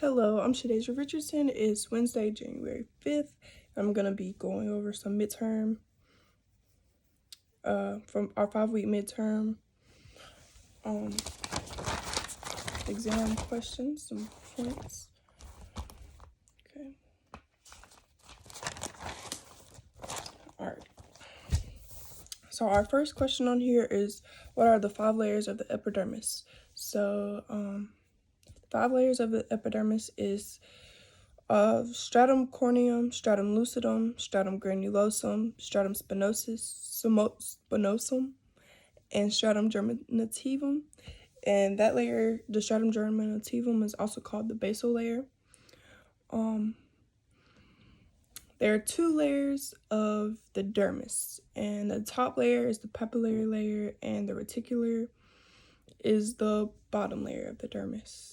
Hello, I'm Shadeja Richardson. It's Wednesday, January 5th. I'm going to be going over some midterm, from our 5-week midterm exam questions, some points. Okay. All right. So our first question on here is, what are the 5 layers of the epidermis? So, 5 layers of the epidermis is stratum corneum, stratum lucidum, stratum granulosum, stratum spinosum, and stratum germinativum. And that layer, the stratum germinativum, is also called the basal layer. There are 2 layers of the dermis, and the top layer is the papillary layer, and the reticular is the bottom layer of the dermis.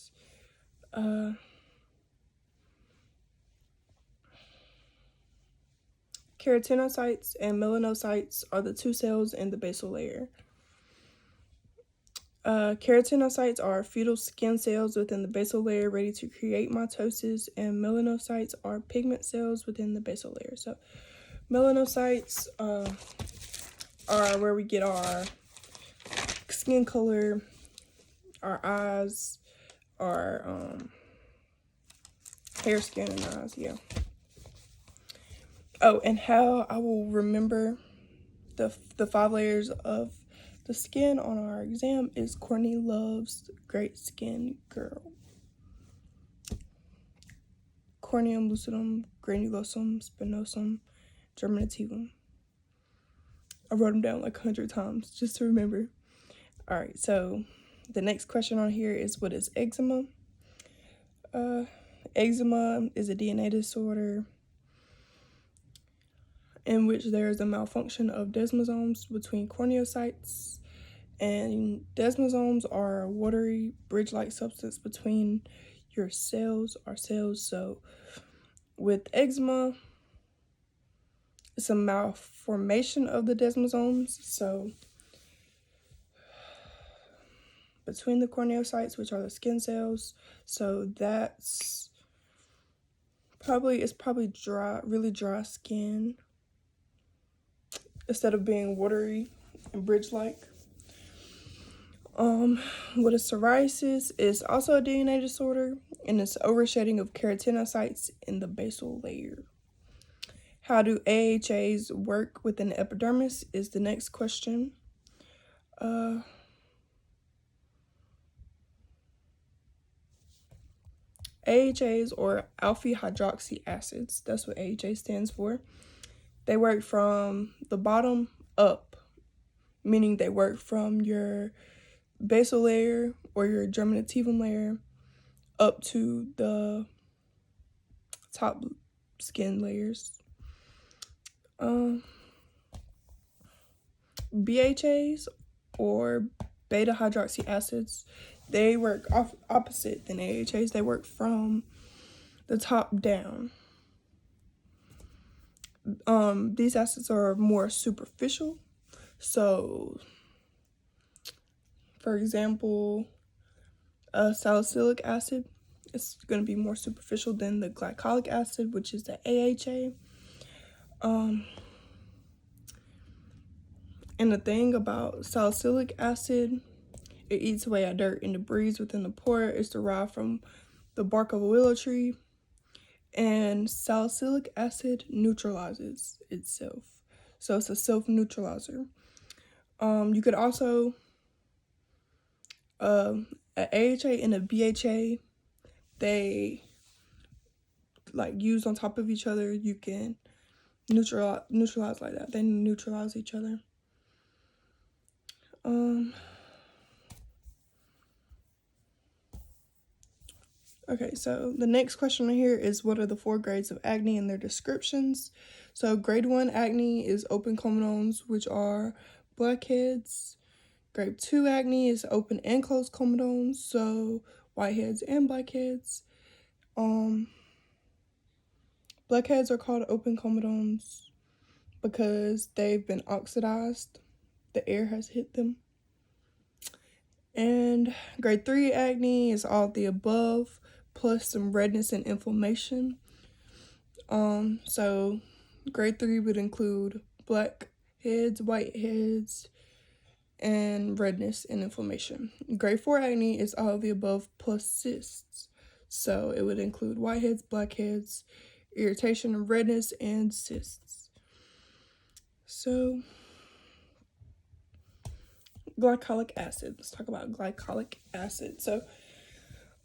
Keratinocytes and melanocytes are the 2 cells in the basal layer. Keratinocytes are fetal skin cells within the basal layer ready to create mitosis, and melanocytes are pigment cells within the basal layer. So melanocytes are where we get our skin color, our eyes, our hair, skin, and eyes, yeah. Oh, and how I will remember the 5 layers of the skin on our exam is Courtney Love's Great Skin Girl. Corneum, lucidum, granulosum, spinosum, germinativum. I wrote them down like 100 times just to remember. All right, so the next question on here is, what is eczema? Eczema is a DNA disorder in which there is a malfunction of desmosomes between corneocytes, and desmosomes are a watery bridge-like substance between your cells, our cells. So with eczema, it's a malformation of the desmosomes. So between the corneocytes, which are the skin cells, so that's probably dry, really dry skin instead of being watery and bridge-like. What is psoriasis is also a DNA disorder, and it's overshedding of keratinocytes in the basal layer. How do AHAs work within the epidermis is the next question. AHAs, or alpha hydroxy acids, that's what AHA stands for. They work from the bottom up, meaning they work from your basal layer or your germinativum layer up to the top skin layers. BHAs, or beta hydroxy acids, they work opposite than AHAs. They work from the top down. These acids are more superficial. So, for example, salicylic acid is going to be more superficial than the glycolic acid, which is the AHA. And the thing about salicylic acid, it eats away at dirt and debris within the pore. It's derived from the bark of a willow tree, and salicylic acid neutralizes itself. So it's a self-neutralizer. You could also, an AHA and a BHA, they like used on top of each other. You can neutralize like that. They neutralize each other. Okay, so the next question here is, what are the 4 grades of acne and their descriptions? So grade 1 acne is open comedones, which are blackheads. Grade 2 acne is open and closed comedones, so whiteheads and blackheads. Blackheads are called open comedones because they've been oxidized. The air has hit them. And grade 3 acne is all of the above, plus some redness and inflammation. So grade 3 would include black heads, white heads, and redness and inflammation. Grade 4 acne is all of the above plus cysts. So it would include whiteheads, blackheads, irritation, redness, and cysts. So glycolic acid. Let's talk about glycolic acid. So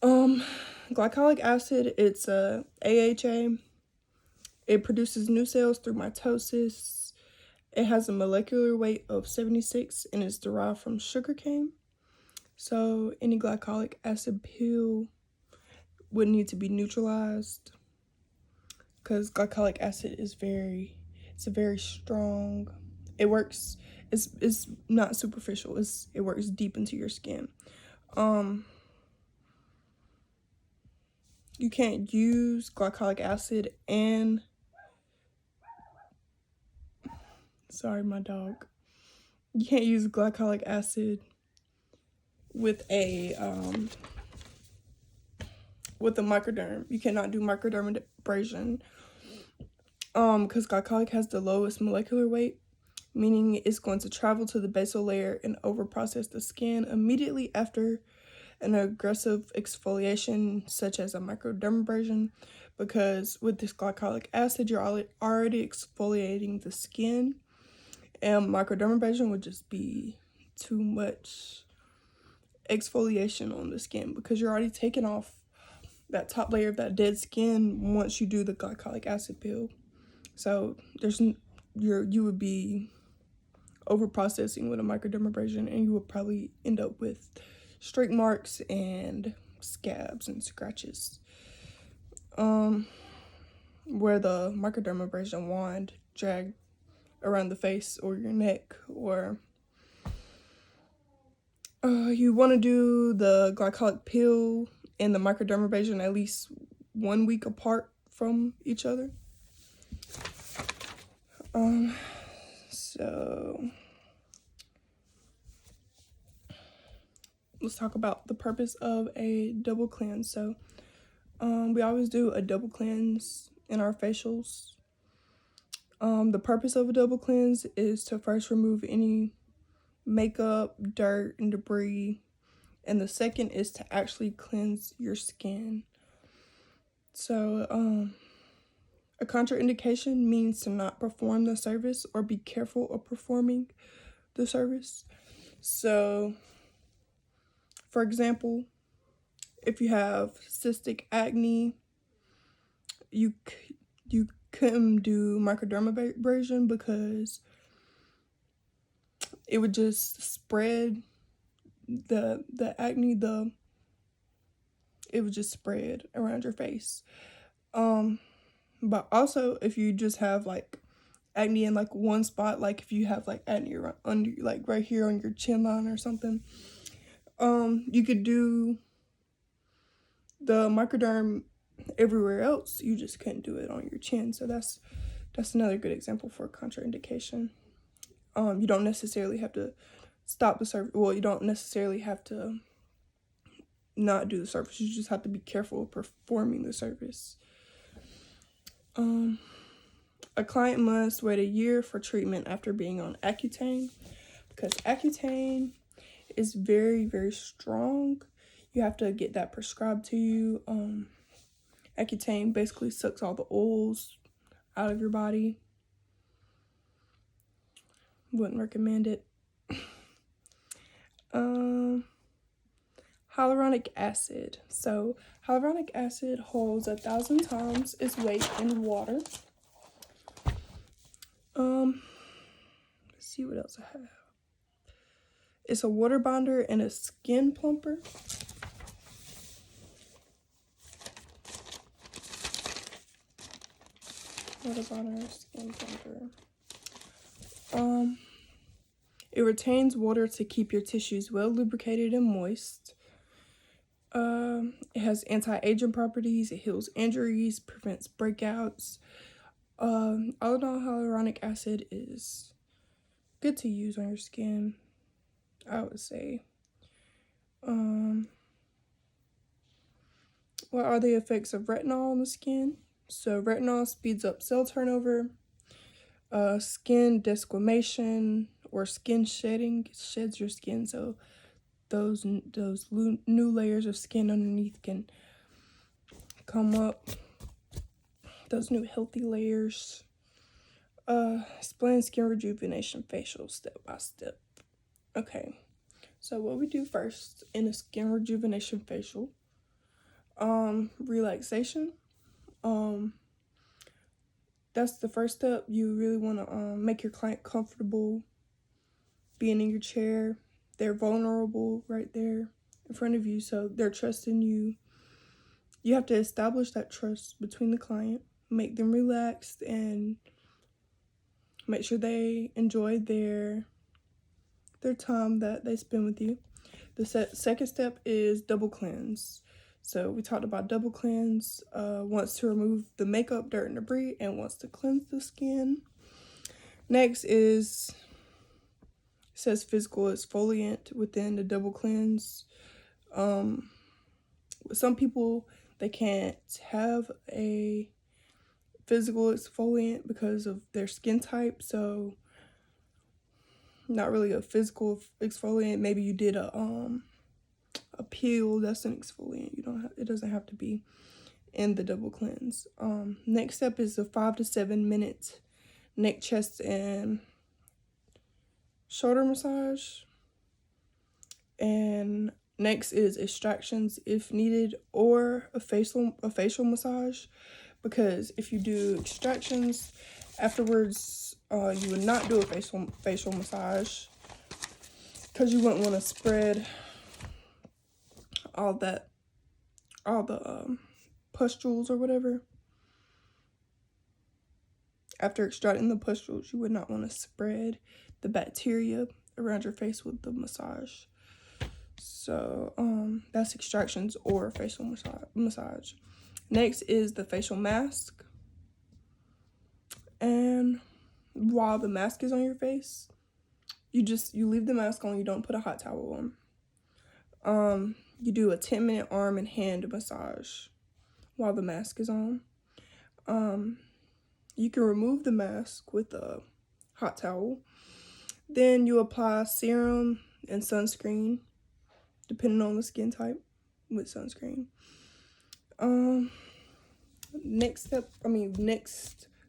glycolic acid, it's a AHA. It produces new cells through mitosis. It has a molecular weight of 76 and is derived from sugarcane. So any glycolic acid pill would need to be neutralized because glycolic acid is it's a very strong, it works, it's not superficial, it works deep into your skin. You can't use glycolic acid and, sorry my dog, you can't use glycolic acid with a microderm. You cannot do microdermabrasion because glycolic has the lowest molecular weight, meaning it's going to travel to the basal layer and overprocess the skin immediately after an aggressive exfoliation such as a microdermabrasion, because with this glycolic acid you're already exfoliating the skin, and microdermabrasion would just be too much exfoliation on the skin because you're already taking off that top layer of that dead skin once you do the glycolic acid pill. So you would be over processing with a microdermabrasion, and you would probably end up with streak marks and scabs and scratches where the microdermabrasion wand dragged around the face or your neck, or you want to do the glycolic pill and the microdermabrasion at least 1 week apart from each other. So let's talk about the purpose of a double cleanse. So we always do a double cleanse in our facials. The purpose of a double cleanse is to first remove any makeup, dirt, and debris, and the second is to actually cleanse your skin. So a contraindication means to not perform the service or be careful of performing the service. So for example, if you have cystic acne, you couldn't do microdermabrasion because it would just spread the acne, it would just spread around your face. But also if you just have like acne in like one spot, like if you have like acne under, like right here on your chin line or something, you could do the microderm everywhere else. You just couldn't do it on your chin. So that's another good example for a contraindication. You don't necessarily have to stop the service. Well, you don't necessarily have to not do the service. You just have to be careful of performing the service. A client must wait a year for treatment after being on Accutane, because Accutane is very, very strong. You have to get that prescribed to you. Accutane basically sucks all the oils out of your body. Wouldn't recommend it. Hyaluronic acid. So hyaluronic acid holds 1,000 times its weight in water. Let's see what else I have. It's a water bonder and a skin plumper. Water bonder, skin plumper. It retains water to keep your tissues well lubricated and moist. It has anti-aging properties. It heals injuries, prevents breakouts. All in all, hyaluronic acid is good to use on your skin, I would say. What are the effects of retinol on the skin? So retinol speeds up cell turnover, skin desquamation or skin shedding. It sheds your skin, so those new layers of skin underneath can come up. Those new healthy layers. Explain skin rejuvenation facial step by step. Okay, so what we do first in a skin rejuvenation facial, relaxation. That's the first step. You really want to make your client comfortable being in your chair. They're vulnerable right there in front of you, so they're trusting you. You have to establish that trust between the client, make them relaxed, and make sure they enjoy their time that they spend with you. The second step is double cleanse. So we talked about double cleanse, wants to remove the makeup, dirt, and debris, and wants to cleanse the skin. Next is, it says physical exfoliant within the double cleanse. Some people, they can't have a physical exfoliant because of their skin type, so not really a physical exfoliant. Maybe you did a peel, that's an exfoliant. It doesn't have to be in the double cleanse. Next step is a 5 to 7 minute neck, chest, and shoulder massage. And next is extractions if needed, or a facial massage, because if you do extractions afterwards, you would not do a facial massage because you wouldn't want to spread all the pustules or whatever. After extracting the pustules, you would not want to spread the bacteria around your face with the massage. So that's extractions or facial massage. Next is the facial mask. And while the mask is on your face, you leave the mask on, you don't put a hot towel on. You do a 10-minute arm and hand massage while the mask is on. You can remove the mask with a hot towel. Then you apply serum and sunscreen, depending on the skin type, with sunscreen. Next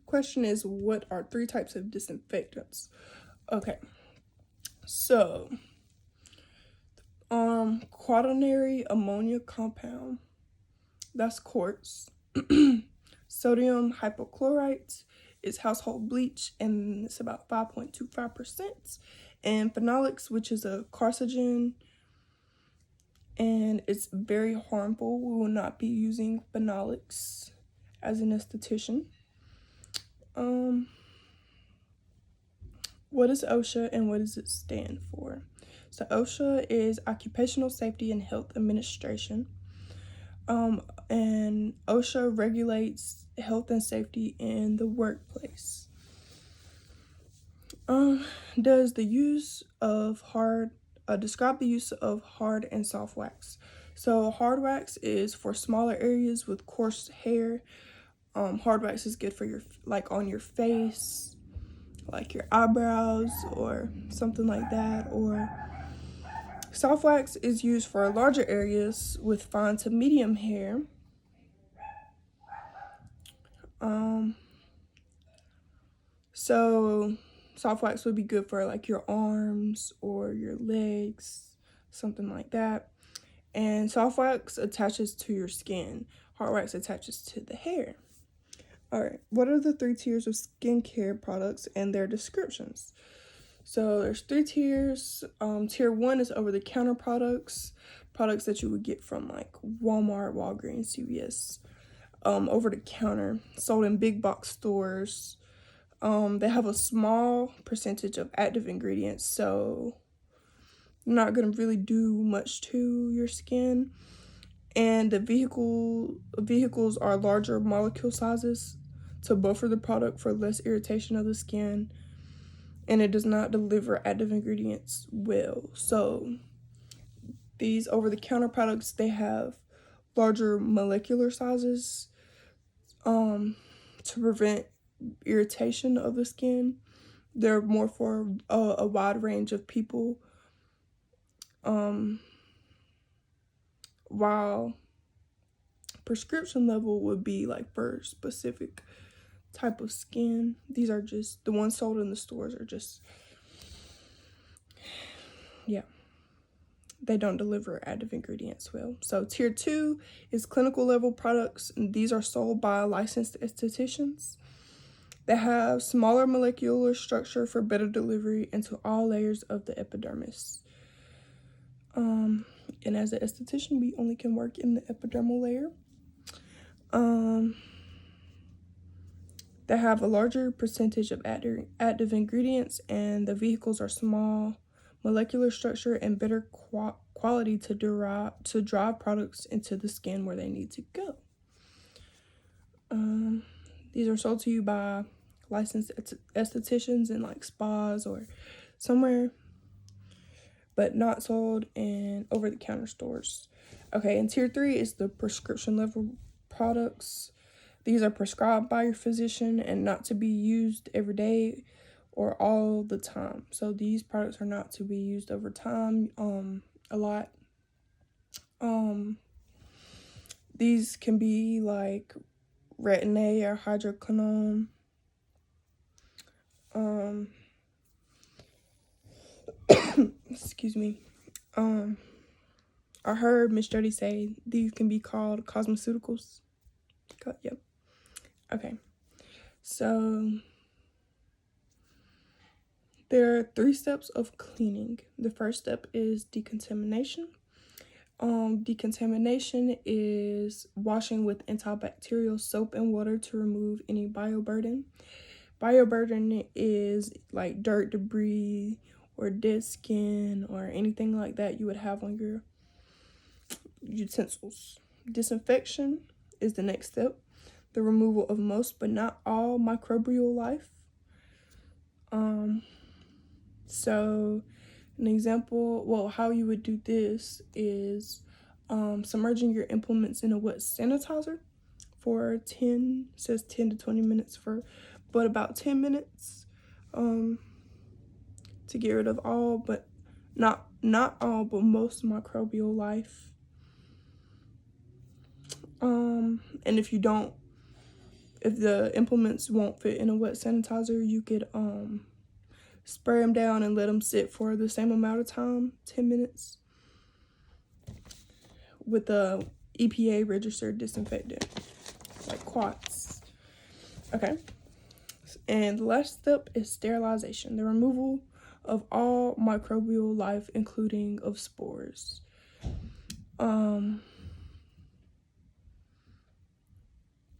question is, what are 3 types of disinfectants? Okay, so quaternary ammonia compound, that's quartz. Sodium hypochlorite is household bleach, and it's about 5.25%. And phenolics, which is a carcinogen, and it's very harmful. We will not be using phenolics as an esthetician. What is OSHA and what does it stand for? So OSHA is Occupational Safety and Health Administration. And OSHA regulates health and safety in the workplace. Does the use of describe the use of hard and soft wax. So hard wax is for smaller areas with coarse hair. Hard wax is good for on your face, like your eyebrows or something like that. Or soft wax is used for larger areas with fine to medium hair. So soft wax would be good for like your arms or your legs, something like that. And soft wax attaches to your skin. Hard wax attaches to the hair. All right, what are the 3 tiers of skincare products and their descriptions? So there's 3 tiers. Tier 1 is over-the-counter products that you would get from like Walmart, Walgreens, CVS. Over-the-counter, sold in big box stores. They have a small percentage of active ingredients, so not gonna really do much to your skin. And the vehicles are larger molecule sizes to buffer the product for less irritation of the skin, and it does not deliver active ingredients well. So these over-the-counter products, they have larger molecular sizes to prevent irritation of the skin. They're more for a wide range of people, while prescription level would be like for specific type of skin. These are just the ones sold in the stores are just, yeah, they don't deliver active ingredients well. So tier 2 is clinical level products, and these are sold by licensed estheticians. They have smaller molecular structure for better delivery into all layers of the epidermis. And as an esthetician, we only can work in the epidermal layer. They have a larger percentage of active ingredients, and the vehicles are small molecular structure and better quality to drive products into the skin where they need to go. These are sold to you by licensed estheticians in like spas or somewhere, but not sold in over-the-counter stores. Okay, and tier 3 is the prescription level products. These are prescribed by your physician and not to be used every day or all the time. So these products are not to be used over time a lot. These can be like Retin-A or hydroquinone. Excuse me. I heard Miss Jody say these can be called cosmeceuticals. Yep. Okay. So there are 3 steps of cleaning. The first step is decontamination. Decontamination is washing with antibacterial soap and water to remove any bioburden. Bioburden is like dirt, debris, or dead skin, or anything like that you would have on your utensils. Disinfection is the next step. The removal of most but not all microbial life. So an example, well, how you would do this is submerging your implements in a wet sanitizer for 10 to 20 minutes but about 10 minutes to get rid of all, but not all, but most microbial life. And if the implements won't fit in a wet sanitizer, you could spray them down and let them sit for the same amount of time, 10 minutes, with a EPA registered disinfectant, like Quartz. Okay. And the last step is sterilization, the removal of all microbial life, including of spores.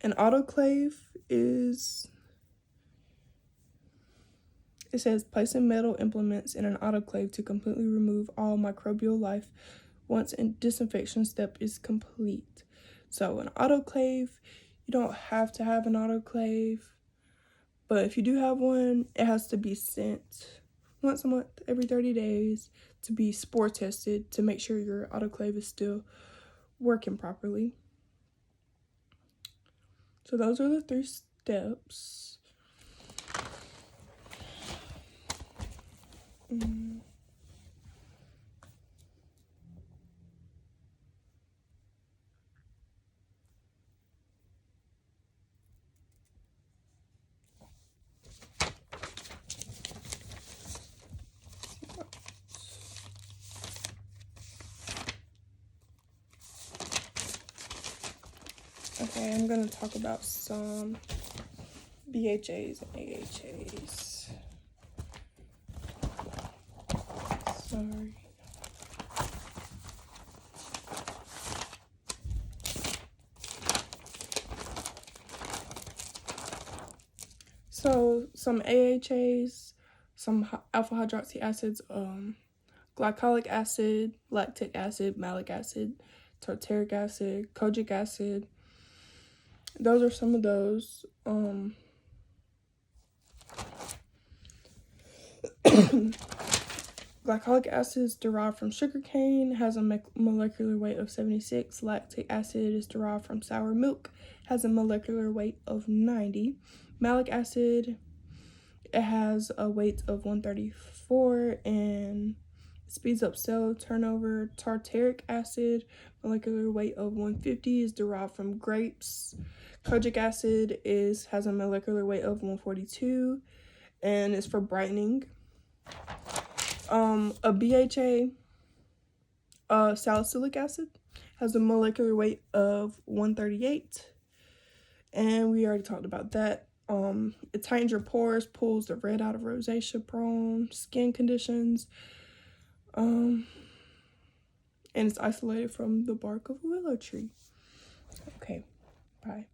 An autoclave is, it says placing metal implements in an autoclave to completely remove all microbial life once a disinfection step is complete. So an autoclave, you don't have to have an autoclave, but if you do have one, it has to be sent once a month, every 30 days, to be spore tested to make sure your autoclave is still working properly. So those are the 3 steps. Okay, I'm going to talk about some BHAs and AHAs. Sorry. So some AHAs, some alpha hydroxy acids, glycolic acid, lactic acid, malic acid, tartaric acid, kojic acid. Those are some of those. Glycolic acid is derived from sugarcane, has a molecular weight of 76. Lactic acid is derived from sour milk, has a molecular weight of 90. Malic acid, it has a weight of 134 and speeds up cell turnover. Tartaric acid, molecular weight of 150, is derived from grapes. Kojic acid has a molecular weight of 142 and is for brightening. A BHA, salicylic acid, has a molecular weight of 138, and we already talked about that. It tightens your pores, pulls the red out of rosacea-prone skin conditions, and it's isolated from the bark of a willow tree. Okay, bye.